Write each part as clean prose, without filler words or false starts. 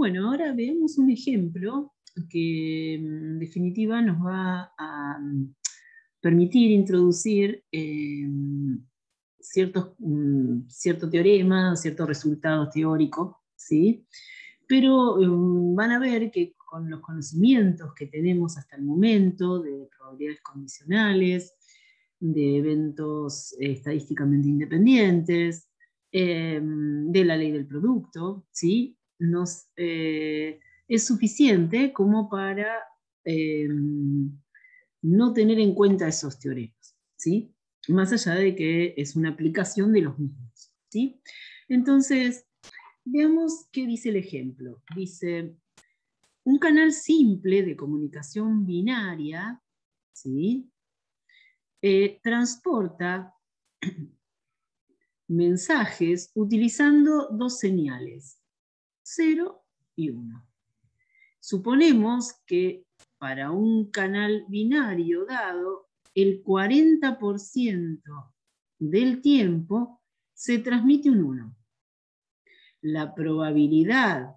Bueno, ahora veamos un ejemplo que en definitiva nos va a permitir introducir cierto teorema, cierto resultado teórico, ¿sí? Pero van a ver que con los conocimientos que tenemos hasta el momento de probabilidades condicionales, de eventos estadísticamente independientes, de la ley del producto, ¿sí? Es suficiente como para no tener en cuenta esos teoremas, ¿sí? Más allá de que es una aplicación de los mismos, ¿sí? Entonces, veamos qué dice el ejemplo. Dice, un canal simple de comunicación binaria, ¿sí? Transporta mensajes utilizando dos señales, 0 y 1. Suponemos que para un canal binario dado, el 40% del tiempo se transmite un 1. La probabilidad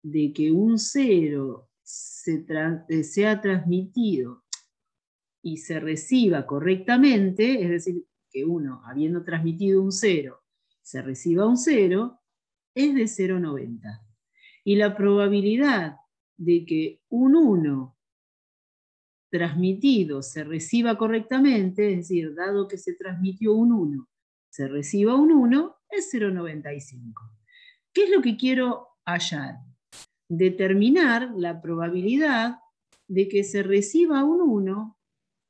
de que un 0 sea transmitido y se reciba correctamente, es decir, que uno, habiendo transmitido un 0, se reciba un 0, es de 0,90. Y la probabilidad de que un 1 transmitido se reciba correctamente, es decir, dado que se transmitió un 1, se reciba un 1, es 0,95. ¿Qué es lo que quiero hallar? Determinar la probabilidad de que se reciba un 1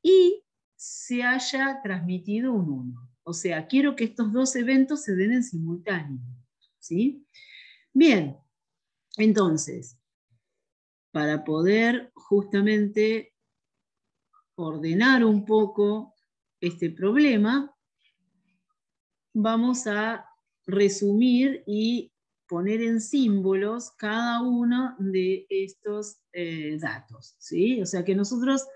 y se haya transmitido un 1. O sea, quiero que estos dos eventos se den en simultáneo, ¿sí? Bien, entonces, para poder justamente ordenar un poco este problema, vamos a resumir y poner en símbolos cada uno de estos datos, ¿sí? O sea que nosotros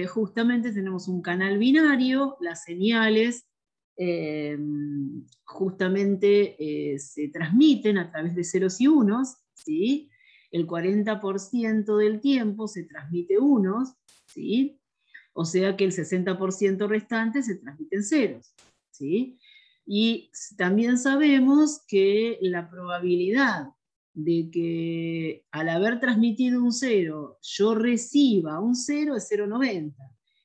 justamente tenemos un canal binario, las señales justamente se transmiten a través de ceros y unos, ¿sí? El 40% del tiempo se transmite unos, ¿sí? O sea que el 60% restante se transmiten ceros, ¿sí? Y también sabemos que la probabilidad de que al haber transmitido un 0 yo reciba un 0 es 0,90.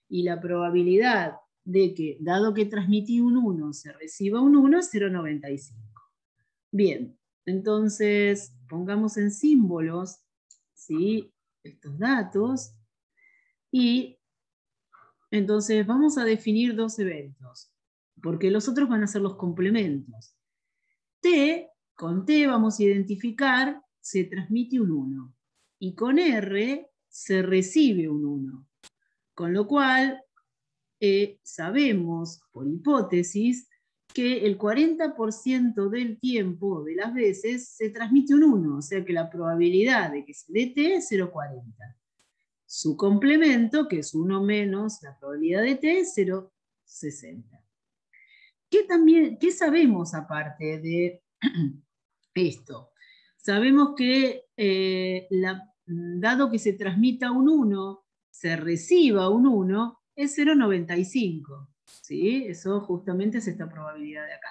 Y la probabilidad de que, dado que transmití un 1, se reciba un 1 es 0,95. Bien, entonces pongamos en símbolos, ¿sí?, estos datos y entonces vamos a definir dos eventos, porque los otros van a ser los complementos. Con T vamos a identificar, se transmite un 1, y con R se recibe un 1. Con lo cual, sabemos, por hipótesis, que el 40% del tiempo, de las veces, se transmite un 1, o sea que la probabilidad de que se dé T es 0,40. Su complemento, que es 1 menos la probabilidad de T, es 0,60. ¿Qué sabemos aparte de esto? Sabemos que dado que se transmita un 1, se reciba un 1, es 0,95. ¿Sí? Eso justamente es esta probabilidad de acá.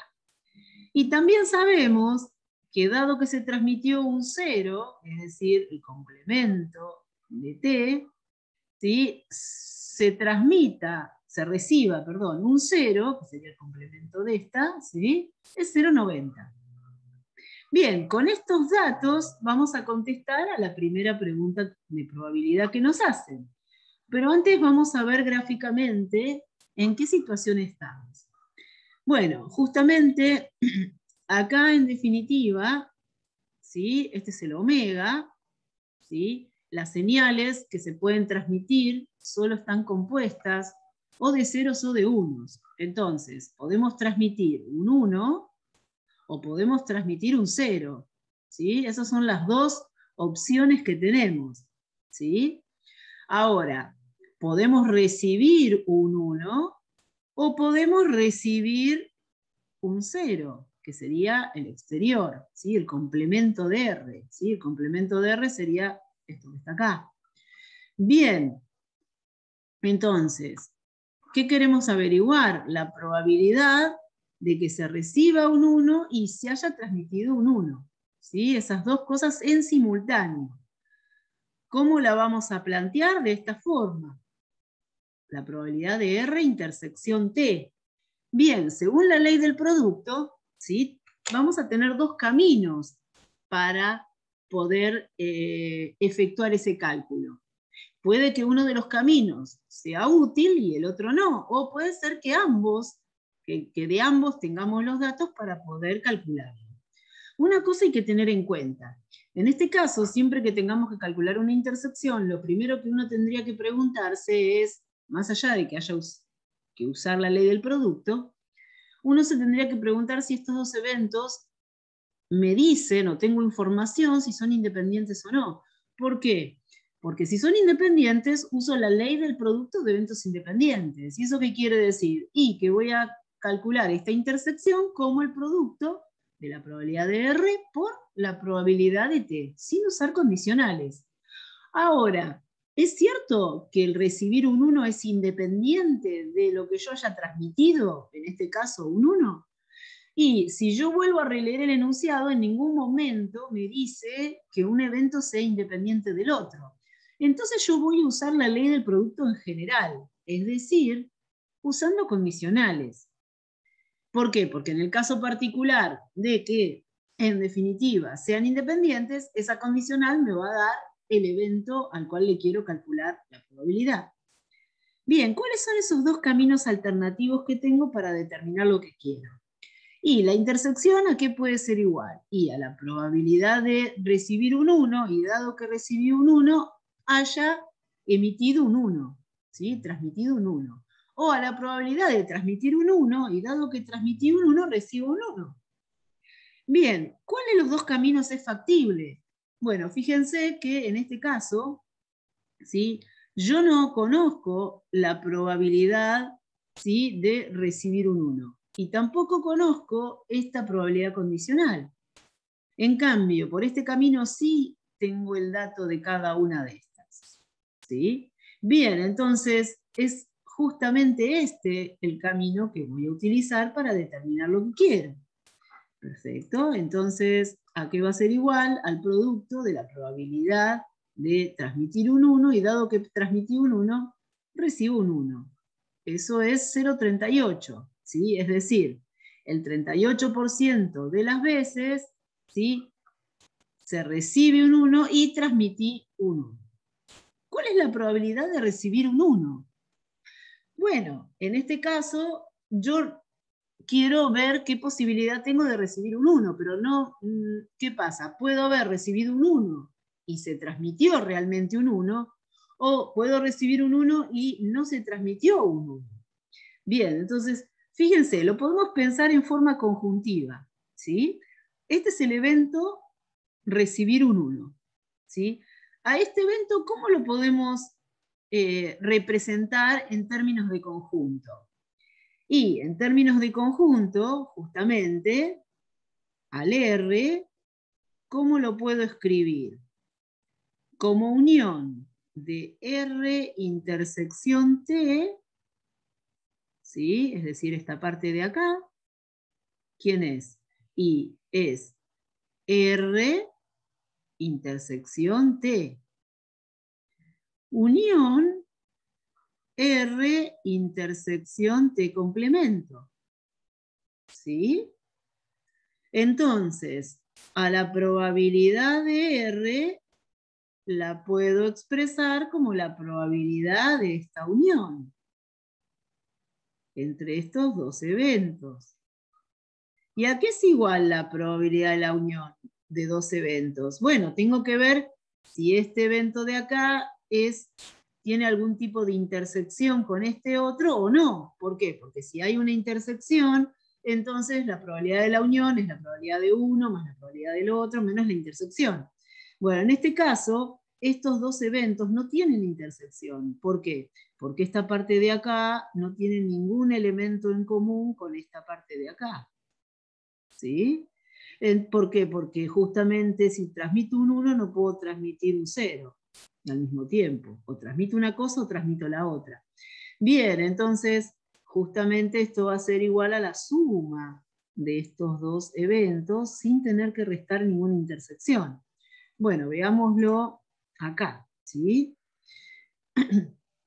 Y también sabemos que dado que se transmitió un 0, es decir, el complemento de T, ¿sí?, se reciba, un 0, que sería el complemento de esta, ¿sí?, es 0,90. Bien, con estos datos vamos a contestar a la primera pregunta de probabilidad que nos hacen. Pero antes vamos a ver gráficamente en qué situación estamos. Bueno, justamente acá en definitiva, ¿sí?, este es el omega, ¿sí?, las señales que se pueden transmitir solo están compuestas o de ceros o de unos. Entonces, podemos transmitir un 1 o podemos transmitir un 0. ¿Sí? Esas son las dos opciones que tenemos. ¿Sí? Ahora, podemos recibir un 1 o podemos recibir un 0. que sería el exterior, ¿sí? El complemento de R, ¿sí? El complemento de R sería esto que está acá. Bien, entonces, ¿qué queremos averiguar? La probabilidad de que se reciba un 1 y se haya transmitido un 1, ¿sí? Esas dos cosas en simultáneo. ¿Cómo la vamos a plantear? De esta forma. La probabilidad de R intersección T. Bien, según la ley del producto, ¿sí? Vamos a tener dos caminos para poder efectuar ese cálculo. Puede que uno de los caminos sea útil y el otro no, o puede ser que ambos, que de ambos tengamos los datos para poder calcularlo. Una cosa hay que tener en cuenta. En este caso, siempre que tengamos que calcular una intersección, lo primero que uno tendría que preguntarse es, más allá de que haya que usar la ley del producto, uno se tendría que preguntar si estos dos eventos me dicen o tengo información si son independientes o no. ¿Por qué? Porque si son independientes, uso la ley del producto de eventos independientes. ¿Y eso qué quiere decir? Y que voy a calcular esta intersección como el producto de la probabilidad de R por la probabilidad de T, sin usar condicionales. Ahora, ¿es cierto que el recibir un 1 es independiente de lo que yo haya transmitido, en este caso un 1? Y si yo vuelvo a releer el enunciado, en ningún momento me dice que un evento sea independiente del otro. Entonces yo voy a usar la ley del producto en general, es decir, usando condicionales. ¿Por qué? Porque en el caso particular de que, en definitiva, sean independientes, esa condicional me va a dar el evento al cual le quiero calcular la probabilidad. Bien, ¿cuáles son esos dos caminos alternativos que tengo para determinar lo que quiero? Y la intersección, ¿a qué puede ser igual? Y a la probabilidad de recibir un 1, y dado que recibí un 1, haya emitido un 1, ¿sí? Transmitido un 1. O a la probabilidad de transmitir un 1, y dado que transmití un 1, recibo un 1. Bien, ¿cuál de los dos caminos es factible? Bueno, fíjense que en este caso, ¿sí? Yo no conozco la probabilidad, ¿sí?, de recibir un 1. Y tampoco conozco esta probabilidad condicional. En cambio, por este camino sí tengo el dato de cada una de estas. ¿Sí? Bien, entonces es justamente este el camino que voy a utilizar para determinar lo que quiero. Perfecto, entonces, ¿a qué va a ser igual? Al producto de la probabilidad de transmitir un 1, y dado que transmití un 1, recibo un 1. Eso es 0,38, ¿sí? Es decir, el 38% de las veces, ¿sí?, se recibe un 1 y transmití un 1. ¿Cuál es la probabilidad de recibir un 1? Bueno, en este caso, yo quiero ver qué posibilidad tengo de recibir un 1, pero no, ¿qué pasa? Puedo haber recibido un 1 y se transmitió realmente un 1, o puedo recibir un 1 y no se transmitió un 1. Bien, entonces, fíjense, lo podemos pensar en forma conjuntiva, ¿sí? Este es el evento recibir un 1, ¿sí? A este evento, ¿cómo lo podemos representar en términos de conjunto? Y en términos de conjunto, justamente, al R, ¿cómo lo puedo escribir? Como unión de R intersección T, ¿sí? Es decir, esta parte de acá, ¿quién es? Y es R intersección T. Unión R intersección T complemento. ¿Sí? Entonces, a la probabilidad de R la puedo expresar como la probabilidad de esta unión entre estos dos eventos. ¿Y a qué es igual la probabilidad de la unión de dos eventos? Bueno, tengo que ver si este evento de acá tiene algún tipo de intersección con este otro o no. ¿Por qué? Porque si hay una intersección, entonces la probabilidad de la unión es la probabilidad de uno más la probabilidad del otro menos la intersección. Bueno, en este caso, estos dos eventos no tienen intersección. ¿Por qué? Porque esta parte de acá no tiene ningún elemento en común con esta parte de acá. ¿sí? ¿Por qué? Porque justamente si transmito un 1 no puedo transmitir un 0 al mismo tiempo. O transmito una cosa o transmito la otra. Bien, entonces justamente esto va a ser igual a la suma de estos dos eventos sin tener que restar ninguna intersección. Bueno, veámoslo acá, ¿sí?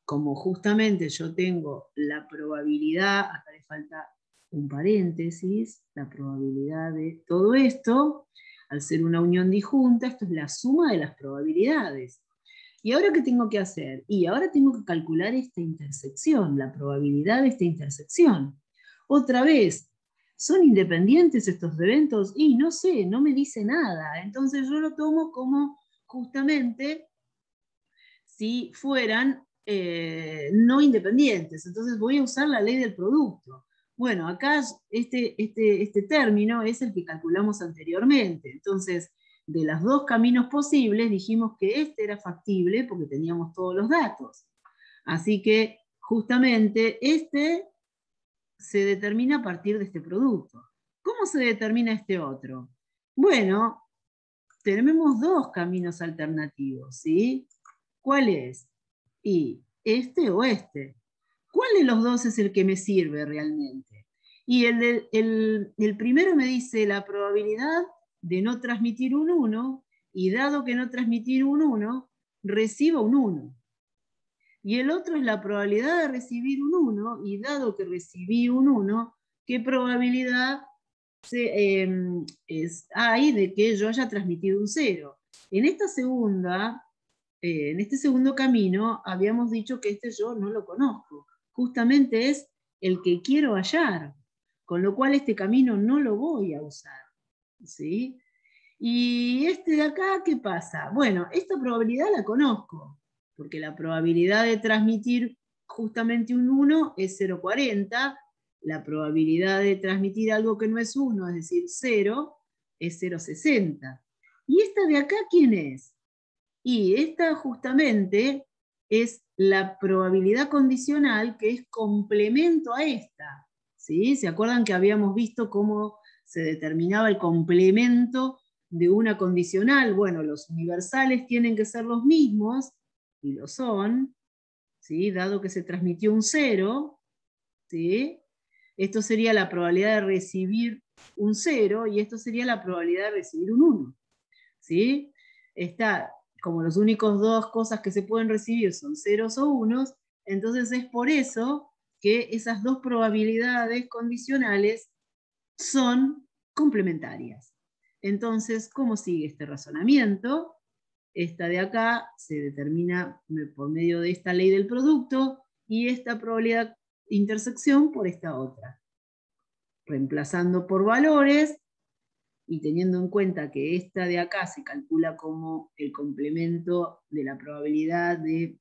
Como justamente yo tengo la probabilidad, acá le falta un paréntesis, la probabilidad de todo esto, al ser una unión disjunta, esto es la suma de las probabilidades. ¿Y ahora qué tengo que hacer? Y ahora tengo que calcular esta intersección, la probabilidad de esta intersección. Otra vez, ¿son independientes estos eventos? Y no sé, no me dice nada. Entonces yo lo tomo como justamente si fueran no independientes. Entonces voy a usar la ley del producto. Bueno, acá este término es el que calculamos anteriormente. Entonces, de los dos caminos posibles, dijimos que este era factible porque teníamos todos los datos. Así que justamente este se determina a partir de este producto. ¿Cómo se determina este otro? Bueno, tenemos dos caminos alternativos, ¿sí? ¿Cuál es? Y este o este. ¿Cuál de los dos es el que me sirve realmente? Y el primero me dice la probabilidad de no transmitir un 1, y dado que no transmitir un 1, recibo un 1. Y el otro es la probabilidad de recibir un 1, y dado que recibí un 1, ¿qué probabilidad hay de que yo haya transmitido un 0? En esta segunda en este segundo camino habíamos dicho que este yo no lo conozco. Justamente es el que quiero hallar, con lo cual este camino no lo voy a usar. ¿Sí? Y este de acá, ¿qué pasa? Bueno, esta probabilidad la conozco, porque la probabilidad de transmitir justamente un 1 es 0,40, la probabilidad de transmitir algo que no es 1, es decir, 0, es 0,60. ¿Y esta de acá quién es? Y esta justamente es la probabilidad condicional que es complemento a esta. ¿Sí? ¿Se acuerdan que habíamos visto cómo se determinaba el complemento de una condicional? Bueno, los universales tienen que ser los mismos, y lo son, ¿sí? Dado que se transmitió un 0, ¿sí? Esto sería la probabilidad de recibir un 0, y esto sería la probabilidad de recibir un 1. ¿Sí? Está, como los únicos dos cosas que se pueden recibir son ceros o unos, entonces es por eso que esas dos probabilidades condicionales son complementarias. Entonces, ¿cómo sigue este razonamiento? Esta de acá se determina por medio de esta ley del producto, y esta probabilidad de intersección por esta otra. Reemplazando por valores, y teniendo en cuenta que esta de acá se calcula como el complemento de la probabilidad de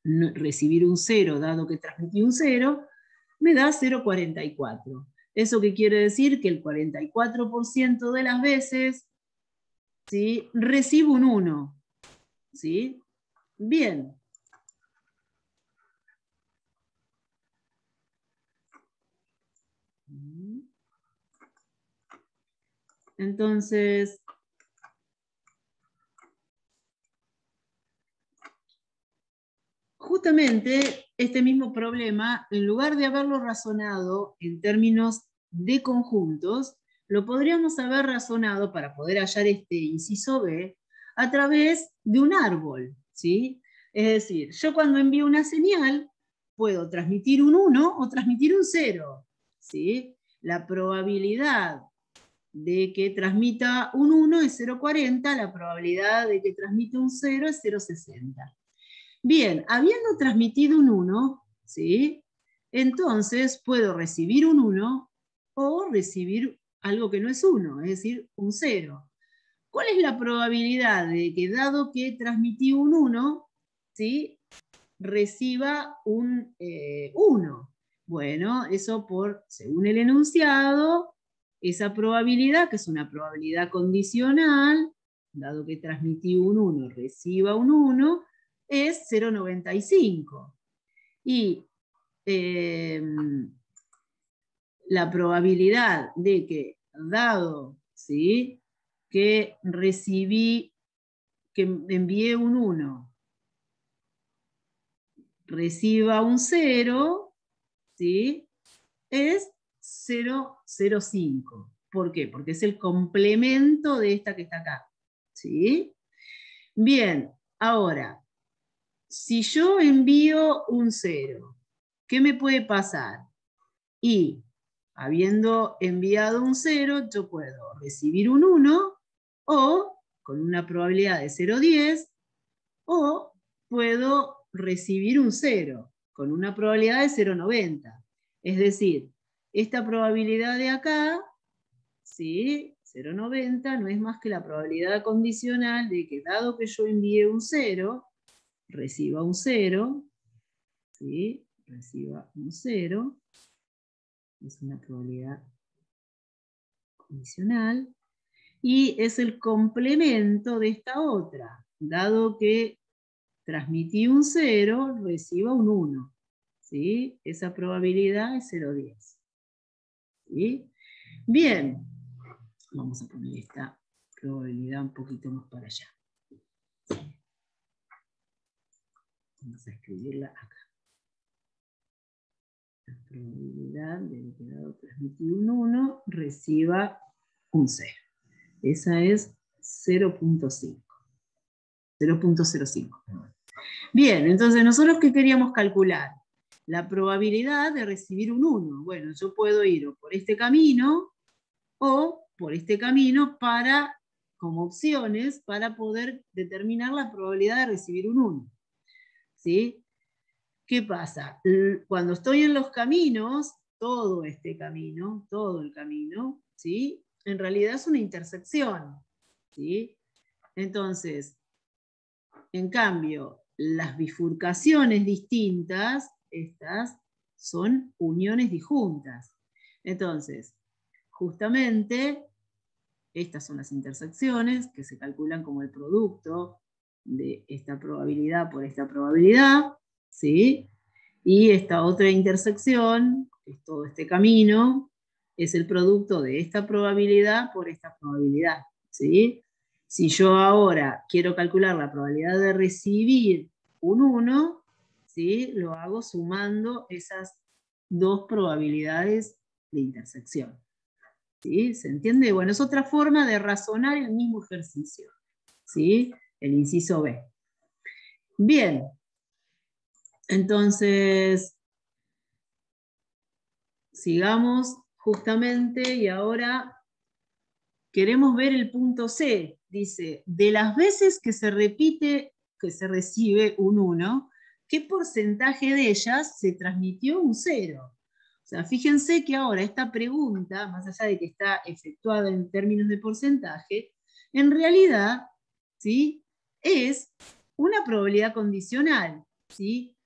recibir un 0, dado que transmití un 0, me da 0,44. ¿Eso qué quiere decir? Que el 44% de las veces, ¿sí?, recibo un 1. ¿Sí? Bien. Entonces, justamente este mismo problema, en lugar de haberlo razonado en términos de conjuntos, lo podríamos haber razonado para poder hallar este inciso B a través de un árbol, ¿sí? Es decir, yo cuando envío una señal puedo transmitir un 1 o transmitir un 0, ¿sí? La probabilidad de que transmita un 1 es 0,40, la probabilidad de que transmita un 0 es 0,60. Bien, habiendo transmitido un 1, ¿sí?, entonces puedo recibir un 1 o recibir algo que no es 1, es decir, un 0. ¿Cuál es la probabilidad de que, dado que transmití un 1, ¿sí?, reciba un 1? Bueno, eso según el enunciado, esa probabilidad, que es una probabilidad condicional, dado que transmití un 1, reciba un 1, es 0,95. Y la probabilidad de que dado, ¿sí?, que envié un 1, reciba un 0, ¿sí?, es 0,05. ¿Por qué? Porque es el complemento de esta que está acá, ¿sí? Bien, ahora, si yo envío un 0, ¿qué me puede pasar? Y habiendo enviado un 0, yo puedo recibir un 1, o con una probabilidad de 0,10, o puedo recibir un 0, con una probabilidad de 0,90. Es decir, esta probabilidad de acá, ¿sí?, 0,90, no es más que la probabilidad condicional de que, dado que yo envié un 0, reciba un 0, ¿sí?, reciba un 0, es una probabilidad condicional, y es el complemento de esta otra, dado que transmití un 0, reciba un 1, ¿sí? Esa probabilidad es 0,10. ¿Sí? Bien, vamos a poner esta probabilidad un poquito más para allá. Vamos a escribirla acá. La probabilidad de que, dado transmití un 1, reciba un 0. Esa es 0,05. 0,05. Bien, entonces nosotros ¿qué queríamos calcular? La probabilidad de recibir un 1. Bueno, yo puedo ir o por este camino o por este camino como opciones para poder determinar la probabilidad de recibir un 1. ¿Sí? ¿Qué pasa? Cuando estoy en los caminos, todo el camino, ¿sí?, en realidad es una intersección, ¿sí? Entonces, en cambio, las bifurcaciones distintas, estas son uniones disjuntas. Entonces, justamente, estas son las intersecciones que se calculan como el producto de esta probabilidad por esta probabilidad, ¿sí? Y esta otra intersección, que es todo este camino, es el producto de esta probabilidad por esta probabilidad, ¿sí? Si yo ahora quiero calcular la probabilidad de recibir un 1, ¿sí?, lo hago sumando esas dos probabilidades de intersección. ¿Sí? ¿Se entiende? Bueno, es otra forma de razonar el mismo ejercicio, ¿sí? El inciso B. Bien, entonces, sigamos justamente, y ahora queremos ver el punto C. Dice, de las veces que se repite, que se recibe un 1, ¿qué porcentaje de ellas se transmitió un 0? O sea, fíjense que ahora esta pregunta, más allá de que está efectuada en términos de porcentaje, en realidad, ¿sí?, es una probabilidad condicional, ¿sí?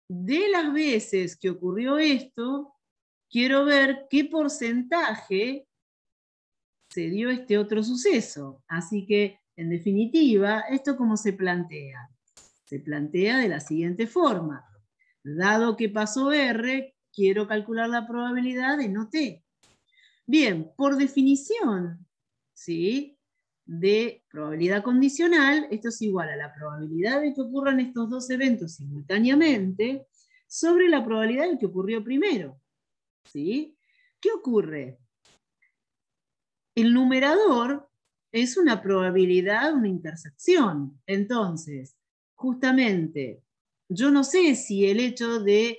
De las veces que ocurrió esto, quiero ver qué porcentaje se dio este otro suceso. Así que, en definitiva, ¿esto cómo se plantea? Se plantea de la siguiente forma. Dado que pasó R, quiero calcular la probabilidad de no T. Bien, por definición, ¿sí?, de probabilidad condicional, esto es igual a la probabilidad de que ocurran estos dos eventos simultáneamente sobre la probabilidad del que ocurrió primero. ¿Sí? ¿Qué ocurre? El numerador es una probabilidad, una intersección. Entonces, justamente, yo no sé si el hecho de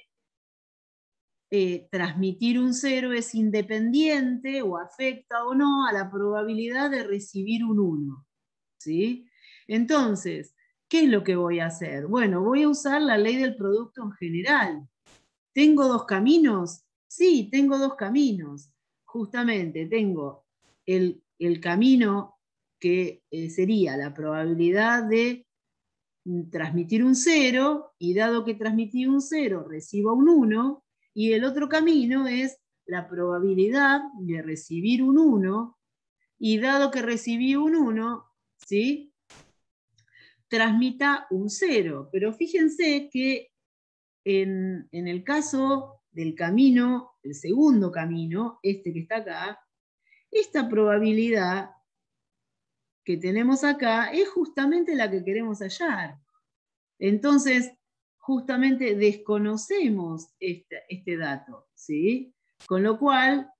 transmitir un 0 es independiente o afecta o no a la probabilidad de recibir un 1. ¿Sí? Entonces, ¿qué es lo que voy a hacer? Bueno, voy a usar la ley del producto en general. ¿Tengo dos caminos? Sí, tengo dos caminos. Justamente tengo el camino que sería la probabilidad de transmitir un 0, y dado que transmití un 0, recibo un 1, y el otro camino es la probabilidad de recibir un 1, y dado que recibí un 1, ¿sí?, transmita un 0. Pero fíjense que en el caso del camino, el segundo camino, este que está acá, Esta probabilidad que tenemos acá es justamente la que queremos hallar. Entonces, justamente desconocemos este dato, ¿sí? Con lo cual,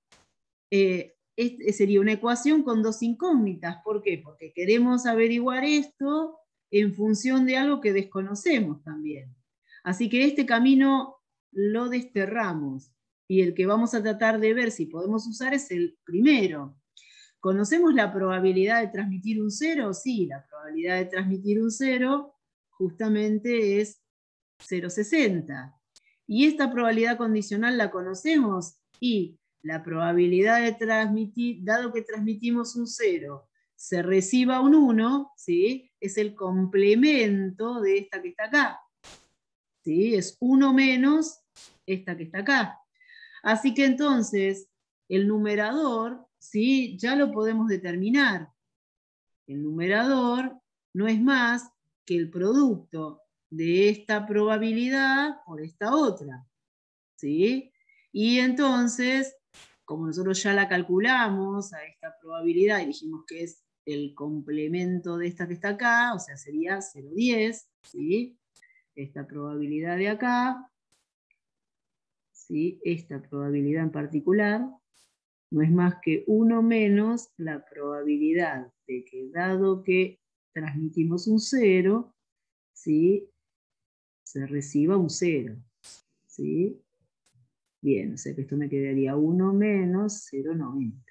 sería una ecuación con dos incógnitas. ¿Por qué? Porque queremos averiguar esto en función de algo que desconocemos también. Así que este camino lo desterramos, y el que vamos a tratar de ver si podemos usar es el primero. ¿Conocemos la probabilidad de transmitir un 0? Sí, la probabilidad de transmitir un 0 justamente es 0,60. ¿Y esta probabilidad condicional la conocemos? Y la probabilidad de transmitir, dado que transmitimos un 0, se reciba un 1, ¿sí? Es el complemento de esta que está acá. ¿Sí? Es 1 menos esta que está acá. Así que entonces, el numerador, ¿sí? Ya lo podemos determinar. El numerador no es más que el producto de esta probabilidad por esta otra, ¿sí? Y entonces, como nosotros ya la calculamos a esta probabilidad y dijimos que es el complemento de esta que está acá, o sea, sería 0,10, ¿sí? Esta probabilidad de acá, ¿sí? Esta probabilidad en particular, no es más que 1 menos la probabilidad de que, dado que transmitimos un 0, ¿sí? Se reciba un 0, ¿sí? Bien, o sea que esto me quedaría 1 menos 0,90.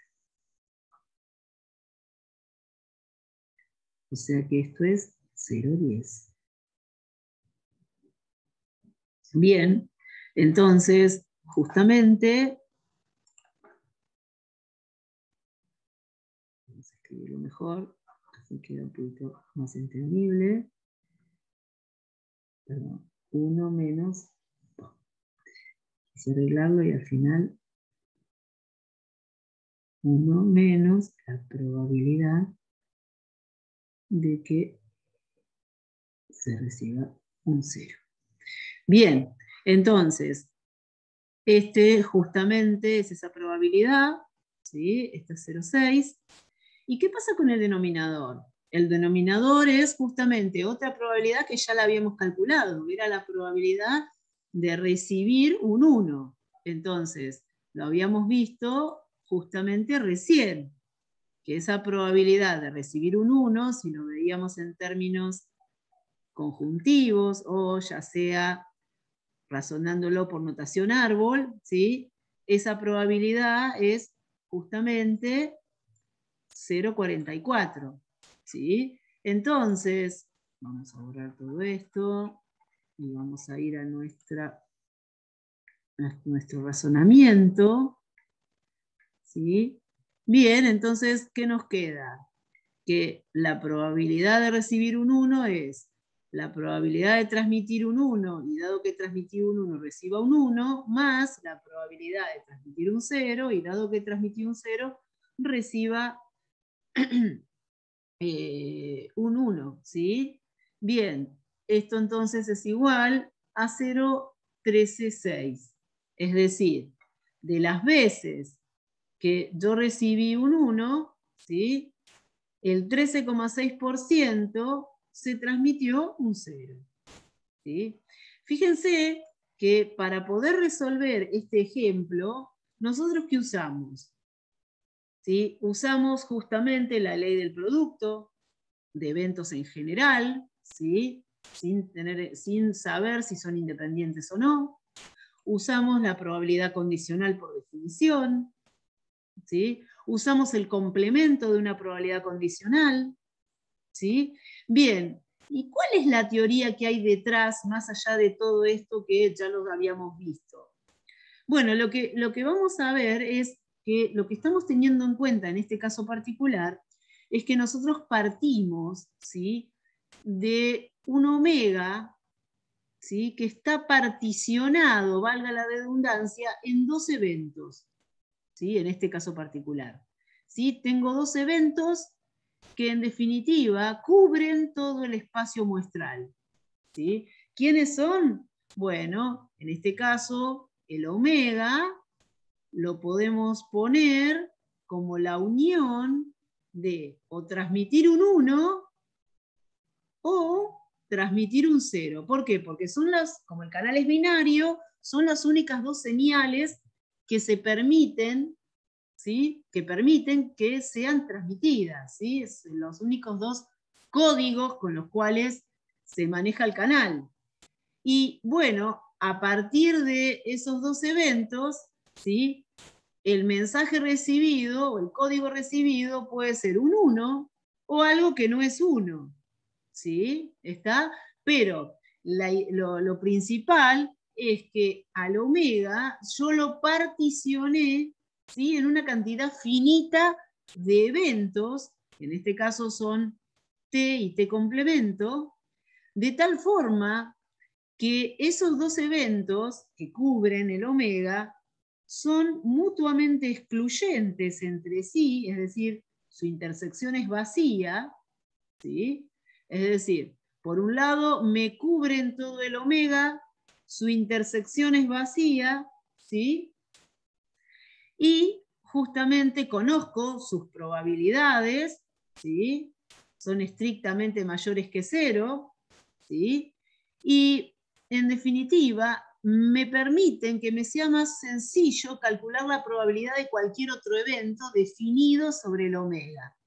O sea que esto es 0,10. Bien, entonces, justamente, vamos a escribirlo mejor, así queda un poquito más entendible. Perdón, 1 menos, quise arreglarlo y al final 1 menos la probabilidad de que se reciba un 0. Bien, entonces, este justamente es esa probabilidad, ¿sí? Esta es 0,6. ¿Y qué pasa con el denominador? El denominador es justamente otra probabilidad que ya la habíamos calculado, era la probabilidad de recibir un 1. Entonces, lo habíamos visto justamente recién, que esa probabilidad de recibir un 1, si lo veíamos en términos conjuntivos o ya sea razonándolo por notación árbol, ¿sí? Esa probabilidad es justamente 0,44, ¿sí? Entonces, vamos a borrar todo esto y vamos a ir a nuestro razonamiento, ¿sí? Bien, entonces, ¿qué nos queda? Que la probabilidad de recibir un 1 es la probabilidad de transmitir un 1, y dado que transmití un 1 reciba un 1, más la probabilidad de transmitir un 0, y dado que transmití un 0 reciba un 1, ¿sí? Bien, esto entonces es igual a 0,136. Es decir, de las veces que yo recibí un 1, ¿sí? El 13,6% se transmitió un 0. ¿Sí? Fíjense que para poder resolver este ejemplo, ¿nosotros qué usamos? ¿Sí? Usamos justamente la ley del producto de eventos en general, ¿sí? sin saber si son independientes o no. Usamos la probabilidad condicional por definición, ¿sí? Usamos el complemento de una probabilidad condicional, ¿sí? Bien, ¿y cuál es la teoría que hay detrás, más allá de todo esto que ya lo habíamos visto? Bueno, lo que vamos a ver es que lo que estamos teniendo en cuenta en este caso particular es que nosotros partimos, ¿sí? De un omega, ¿sí? Que está particionado, valga la redundancia, en dos eventos, ¿sí? En este caso particular. ¿Sí? Tengo dos eventos que en definitiva cubren todo el espacio muestral, ¿sí? ¿Quiénes son? Bueno, en este caso, el omega lo podemos poner como la unión de o transmitir un 1 o transmitir un 0. ¿Por qué? Porque son como el canal es binario, son las únicas dos señales que se permiten, ¿sí? Que permiten que sean transmitidas, ¿sí? Es los únicos dos códigos con los cuales se maneja el canal. Y bueno, a partir de esos dos eventos, ¿sí? El mensaje recibido o el código recibido puede ser un 1 o algo que no es 1. ¿Sí? ¿Está? Pero lo principal es que al omega yo lo particioné, ¿sí? En una cantidad finita de eventos, en este caso son T y T complemento, de tal forma que esos dos eventos que cubren el omega son mutuamente excluyentes entre sí, es decir, su intersección es vacía, ¿sí? Es decir, por un lado me cubren todo el omega, su intersección es vacía, ¿sí? Y justamente conozco sus probabilidades, ¿sí? Son estrictamente mayores que 0, ¿sí? Y en definitiva, me permiten que me sea más sencillo calcular la probabilidad de cualquier otro evento definido sobre el omega.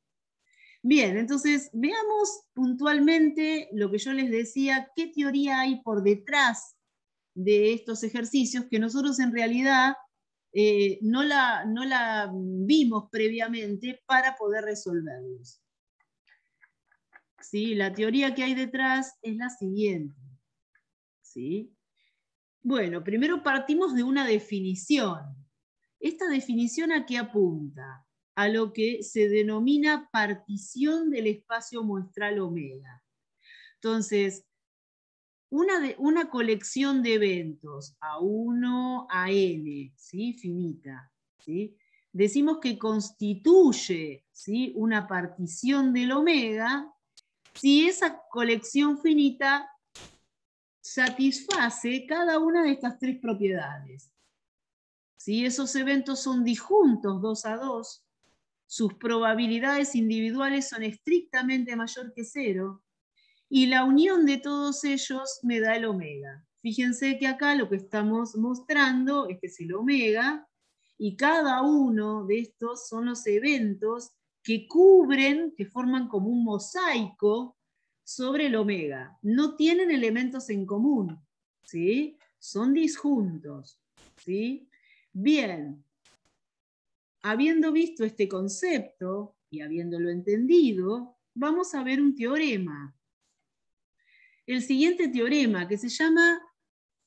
Bien, entonces veamos puntualmente lo que yo les decía, qué teoría hay por detrás de estos ejercicios que nosotros en realidad no la vimos previamente para poder resolverlos. ¿Sí? La teoría que hay detrás es la siguiente. ¿Sí? Bueno, primero partimos de una definición. ¿Esta definición a qué apunta? A lo que se denomina partición del espacio muestral omega. Entonces, una colección de eventos A1 a N, ¿sí? Finita, ¿sí? Decimos que constituye, ¿sí? Una partición del omega si esa colección finita satisface cada una de estas tres propiedades. Si esos eventos son disjuntos 2 a 2, sus probabilidades individuales son estrictamente mayor que 0, y la unión de todos ellos me da el omega. Fíjense que acá lo que estamos mostrando, este es el omega, y cada uno de estos son los eventos que cubren, que forman como un mosaico sobre el omega. No tienen elementos en común, ¿sí? Son disjuntos, ¿sí? Bien, habiendo visto este concepto y habiéndolo entendido, vamos a ver un teorema. El siguiente teorema, que se llama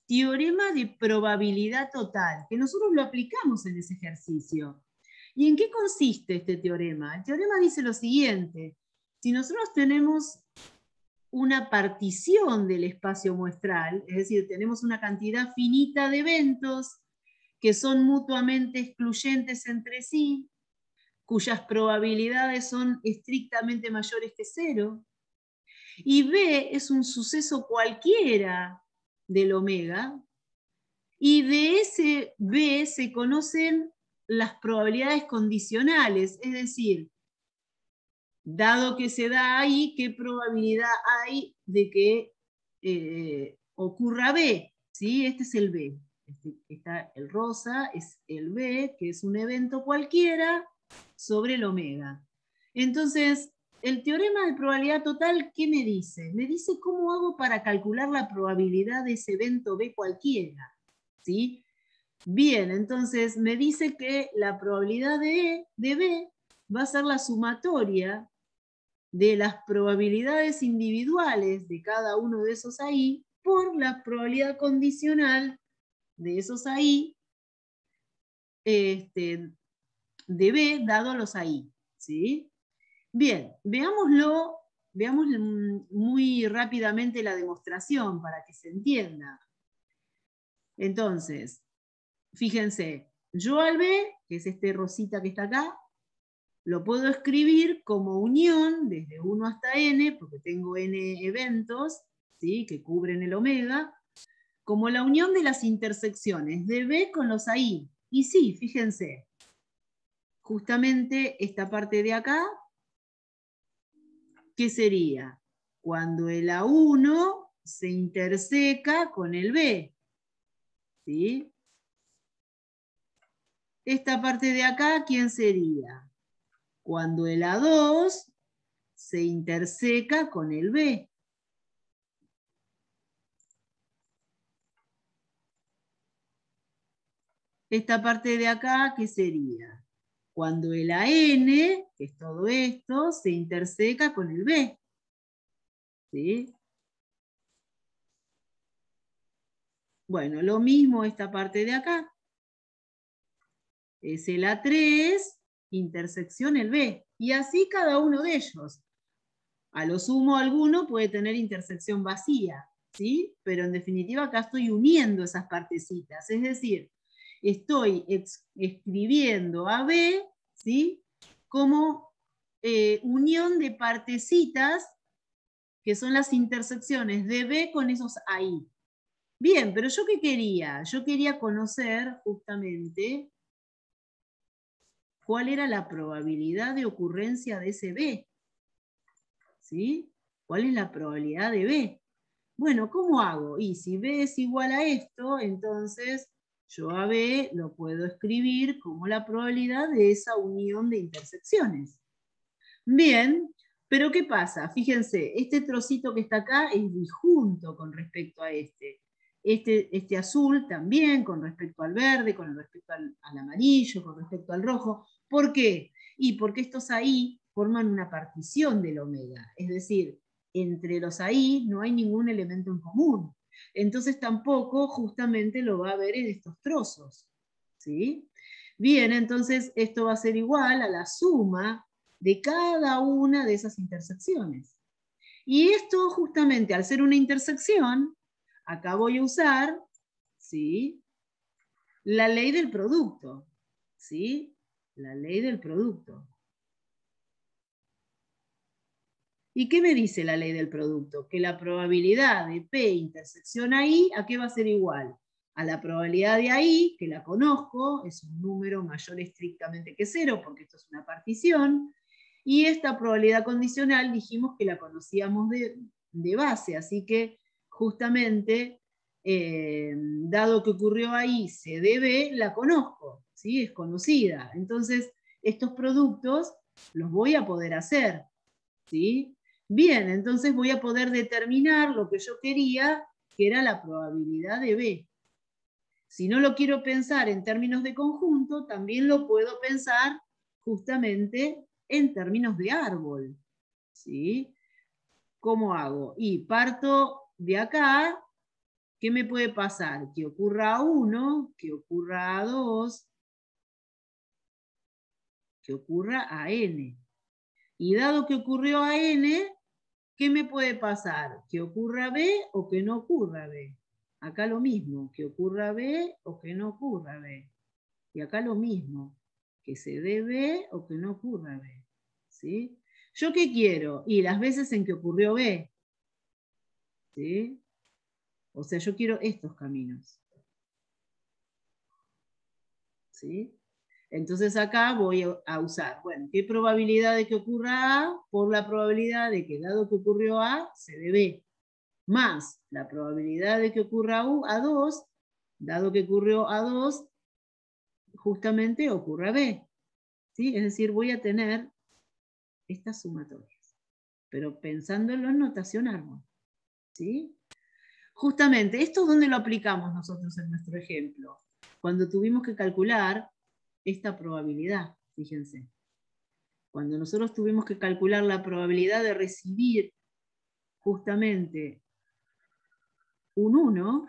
teorema de probabilidad total, que nosotros lo aplicamos en ese ejercicio. ¿Y en qué consiste este teorema? El teorema dice lo siguiente: si nosotros tenemos una partición del espacio muestral, es decir, tenemos una cantidad finita de eventos que son mutuamente excluyentes entre sí, cuyas probabilidades son estrictamente mayores que 0, y B es un suceso cualquiera del omega, y de ese B se conocen las probabilidades condicionales, es decir, dado que se da ahí, ¿qué probabilidad hay de que ocurra B? ¿Sí? Este es el B. Está el rosa, es el B, que es un evento cualquiera sobre el omega. Entonces, el teorema de probabilidad total, ¿qué me dice? Me dice cómo hago para calcular la probabilidad de ese evento B cualquiera. ¿Sí? Bien, entonces me dice que la probabilidad de B va a ser la sumatoria de las probabilidades individuales de cada uno de esos ahí por la probabilidad condicional de esos ahí de B dado los ahí. ¿Sí? Bien, veamos muy rápidamente la demostración para que se entienda. Entonces, fíjense, yo al B, que es este rosita que está acá, lo puedo escribir como unión desde 1 hasta n, porque tengo n eventos, ¿sí? Que cubren el omega, como la unión de las intersecciones de B con los ahí. Y sí, fíjense, justamente esta parte de acá, ¿qué sería? Cuando el A1 se interseca con el B. ¿Sí? Esta parte de acá, ¿quién sería? Cuando el A2 se interseca con el B. Esta parte de acá, ¿qué sería? Cuando el AN, que es todo esto, se interseca con el B. ¿Sí? Bueno, lo mismo esta parte de acá. Es el A3, intersección el B. Y así cada uno de ellos. A lo sumo alguno puede tener intersección vacía, ¿sí? Pero en definitiva acá estoy uniendo esas partecitas. Es decir, estoy escribiendo a B, ¿sí? Como unión de partecitas que son las intersecciones de B con esos ahí. Bien, pero ¿yo qué quería? Yo quería conocer justamente cuál era la probabilidad de ocurrencia de ese B. ¿Sí? ¿Cuál es la probabilidad de B? Bueno, ¿cómo hago? Y si B es igual a esto, entonces yo a B lo puedo escribir como la probabilidad de esa unión de intersecciones. Bien, pero ¿qué pasa? Fíjense, este trocito que está acá es disjunto con respecto a este. Este azul también con respecto al verde, con respecto al amarillo, con respecto al rojo. ¿Por qué? Y porque estos ahí forman una partición del omega. Es decir, entre los ahí no hay ningún elemento en común. Entonces tampoco justamente lo va a ver en estos trozos. ¿Sí? Bien, entonces esto va a ser igual a la suma de cada una de esas intersecciones. Y esto justamente al ser una intersección, acá voy a usar, ¿sí?, la ley del producto. ¿Sí? La ley del producto. ¿Y qué me dice la ley del producto? Que la probabilidad de P intersección ahí, ¿a qué va a ser igual? A la probabilidad de ahí, que la conozco, es un número mayor estrictamente que 0, porque esto es una partición, y esta probabilidad condicional dijimos que la conocíamos de base, así que justamente, dado que ocurrió ahí C de B, la conozco, ¿sí? Es conocida. Entonces, estos productos los voy a poder hacer, ¿sí? Bien, entonces voy a poder determinar lo que yo quería, que era la probabilidad de B. Si no lo quiero pensar en términos de conjunto, también lo puedo pensar justamente en términos de árbol. ¿Sí? ¿Cómo hago? Y parto de acá, ¿qué me puede pasar? Que ocurra A1, que ocurra A2, que ocurra a N. Y dado que ocurrió a N, ¿qué me puede pasar? ¿Que ocurra B o que no ocurra B? Acá lo mismo, que ocurra B o que no ocurra B. Y acá lo mismo, que se dé B o que no ocurra B. ¿Sí? ¿Yo qué quiero? Y las veces en que ocurrió B. ¿Sí? O sea, yo quiero estos caminos. ¿Sí? Entonces acá voy a usar, bueno, ¿qué probabilidad de que ocurra A? Por la probabilidad de que dado que ocurrió A, se dé B. Más la probabilidad de que ocurra A2, dado que ocurrió A2, justamente ocurra B. ¿Sí? Es decir, voy a tener estas sumatorias, pero pensándolo en notación árbol. ¿Sí? Justamente, ¿esto es donde lo aplicamos nosotros en nuestro ejemplo? Cuando tuvimos que calcular esta probabilidad, fíjense. Cuando nosotros tuvimos que calcular la probabilidad de recibir justamente un 1,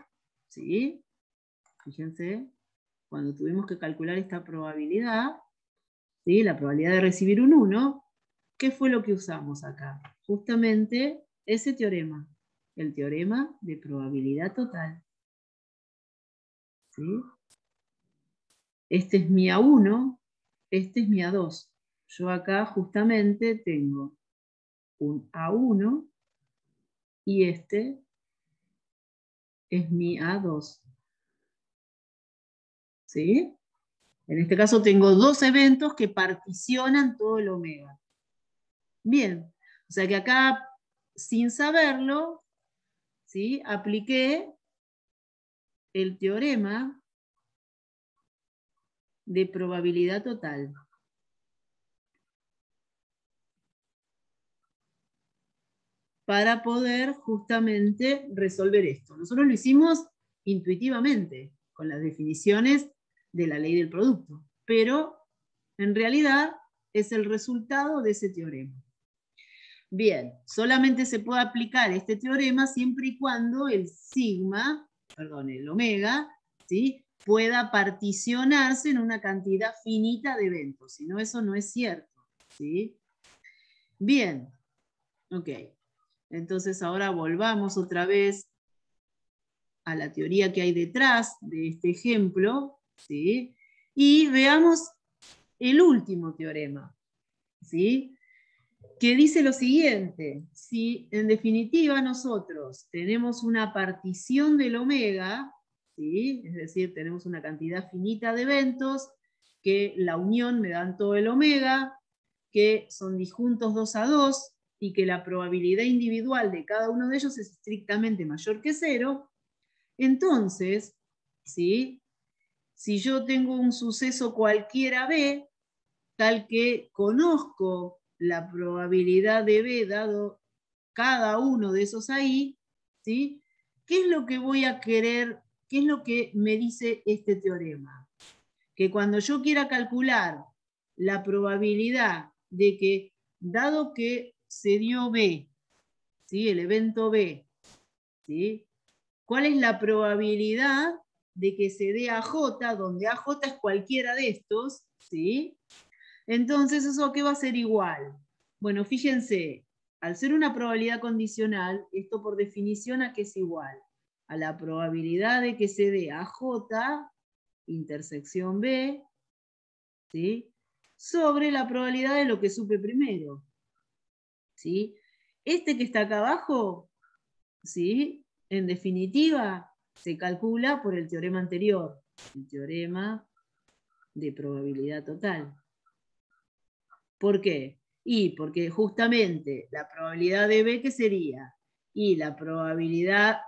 ¿sí? Fíjense, cuando tuvimos que calcular esta probabilidad, ¿sí?, la probabilidad de recibir un 1, ¿qué fue lo que usamos acá? Justamente ese teorema, el teorema de probabilidad total. ¿Sí? Este es mi A1, este es mi A2. Yo acá justamente tengo un A1 y este es mi A2. ¿Sí? En este caso tengo dos eventos que particionan todo el omega. Bien, o sea que acá, sin saberlo, ¿sí?, apliqué el teorema de probabilidad total. Para poder justamente resolver esto. Nosotros lo hicimos intuitivamente, con las definiciones de la ley del producto, pero en realidad es el resultado de ese teorema. Bien, solamente se puede aplicar este teorema siempre y cuando el omega, ¿sí?, pueda particionarse en una cantidad finita de eventos, si no, eso no es cierto, ¿sí? Bien, ok. Entonces ahora volvamos otra vez a la teoría que hay detrás de este ejemplo, ¿sí?, y veamos el último teorema, ¿sí?, que dice lo siguiente: si en definitiva nosotros tenemos una partición del omega, ¿sí?, es decir, tenemos una cantidad finita de eventos, que la unión me dan todo el omega, que son disjuntos 2 a 2, y que la probabilidad individual de cada uno de ellos es estrictamente mayor que 0, entonces, ¿sí?, si yo tengo un suceso cualquiera B, tal que conozco la probabilidad de B dado cada uno de esos ahí, ¿sí?, ¿qué es lo que voy a querer? ¿Qué es lo que me dice este teorema? Que cuando yo quiera calcular la probabilidad de que, dado que se dio B, ¿sí?, el evento B, ¿sí?, ¿cuál es la probabilidad de que se dé AJ, donde AJ es cualquiera de estos, ¿sí? Entonces, ¿eso qué va a ser igual? Bueno, fíjense, al ser una probabilidad condicional, esto por definición, ¿a qué es igual? A la probabilidad de que se dé AJ, intersección B, ¿sí?, sobre la probabilidad de lo que supe primero, ¿sí? Este que está acá abajo, ¿sí?, en definitiva, se calcula por el teorema anterior, el teorema de probabilidad total. ¿Por qué? Y porque justamente la probabilidad de B, ¿qué sería? Y la probabilidad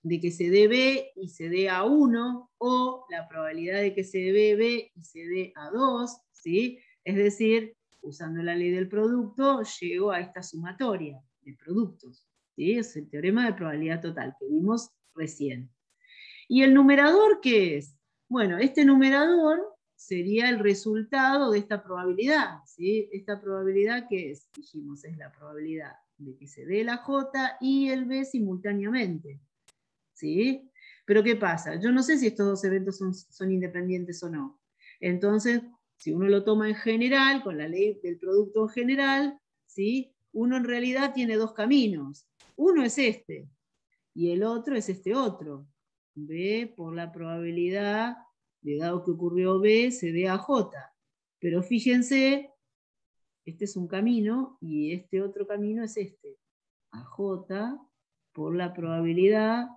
de que se dé B y se dé a 1, o la probabilidad de que se dé B y se dé a 2, ¿sí? Es decir, usando la ley del producto, llego a esta sumatoria de productos, ¿sí? Es el teorema de probabilidad total que vimos recién. ¿Y el numerador qué es? Bueno, este numerador sería el resultado de esta probabilidad, ¿sí? Esta probabilidad que es, dijimos, es la probabilidad de que se dé la J y el B simultáneamente, ¿sí? Pero ¿qué pasa? Yo no sé si estos dos eventos son independientes o no. Entonces, si uno lo toma en general, con la ley del producto en general, ¿sí?, uno en realidad tiene dos caminos. Uno es este, y el otro es este otro. B por la probabilidad de, dado que ocurrió B, se dé a J. Pero fíjense, este es un camino y este otro camino es este. A J por la probabilidad,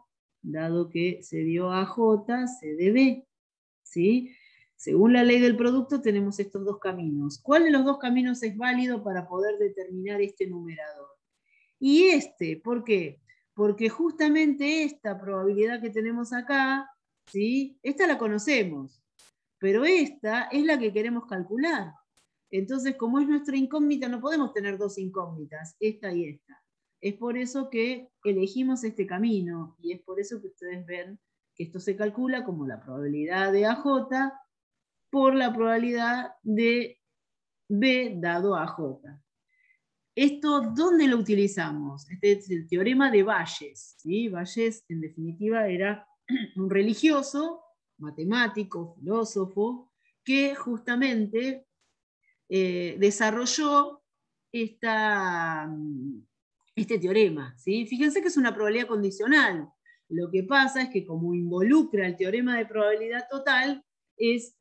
dado que se dio a J, se dé B, ¿sí? Según la ley del producto tenemos estos dos caminos. ¿Cuál de los dos caminos es válido para poder determinar este numerador? Y este, ¿por qué? Porque justamente esta probabilidad que tenemos acá, ¿sí?, esta la conocemos, pero esta es la que queremos calcular. Entonces, como es nuestra incógnita, no podemos tener dos incógnitas, esta y esta. Es por eso que elegimos este camino, y es por eso que ustedes ven que esto se calcula como la probabilidad de AJ por la probabilidad de B dado AJ. ¿Esto dónde lo utilizamos? Este es el teorema de Bayes, ¿sí? Bayes, en definitiva, era un religioso, matemático, filósofo, que justamente desarrolló este teorema, ¿sí? Fíjense que es una probabilidad condicional. Lo que pasa es que como involucra el teorema de probabilidad total, es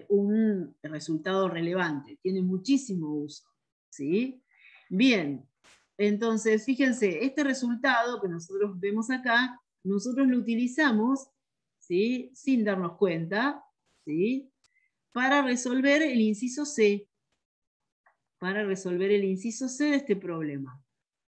un resultado relevante, tiene muchísimo uso, ¿sí? Bien, entonces fíjense, este resultado que nosotros vemos acá, nosotros lo utilizamos, ¿sí?, sin darnos cuenta, ¿sí?, para resolver el inciso C. Para resolver el inciso C de este problema.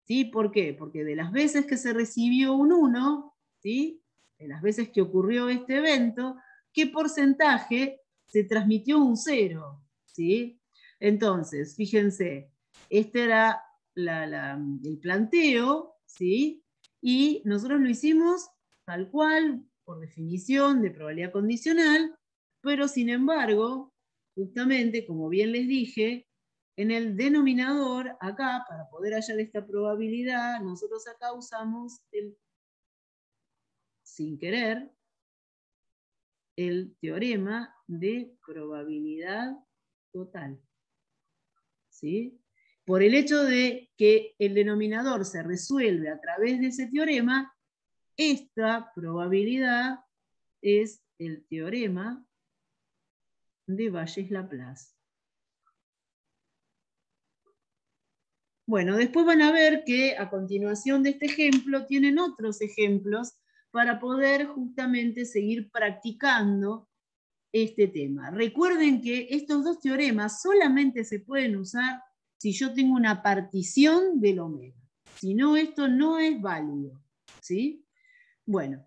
¿Sí? ¿Por qué? Porque de las veces que se recibió un 1, ¿sí? De las veces que ocurrió este evento, ¿qué porcentaje se transmitió un 0? ¿Sí? Entonces, fíjense, este era el planteo, ¿sí? Y nosotros lo hicimos tal cual, por definición de probabilidad condicional, pero sin embargo, justamente, como bien les dije, en el denominador, acá, para poder hallar esta probabilidad, nosotros acá usamos, sin querer, el teorema de probabilidad total. ¿Sí? Por el hecho de que el denominador se resuelve a través de ese teorema, esta probabilidad es el teorema de Bayes-Laplace. Bueno, después van a ver que a continuación de este ejemplo tienen otros ejemplos para poder justamente seguir practicando este tema. Recuerden que estos dos teoremas solamente se pueden usar si yo tengo una partición del omega. Si no, esto no es válido. ¿Sí? Bueno,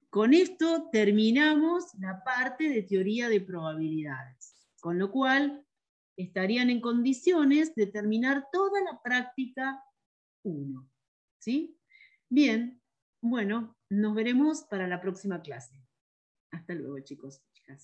con esto terminamos la parte de teoría de probabilidades. Con lo cual, estarían en condiciones de terminar toda la práctica 1. ¿Sí? Bien, bueno, nos veremos para la próxima clase. Hasta luego, chicos.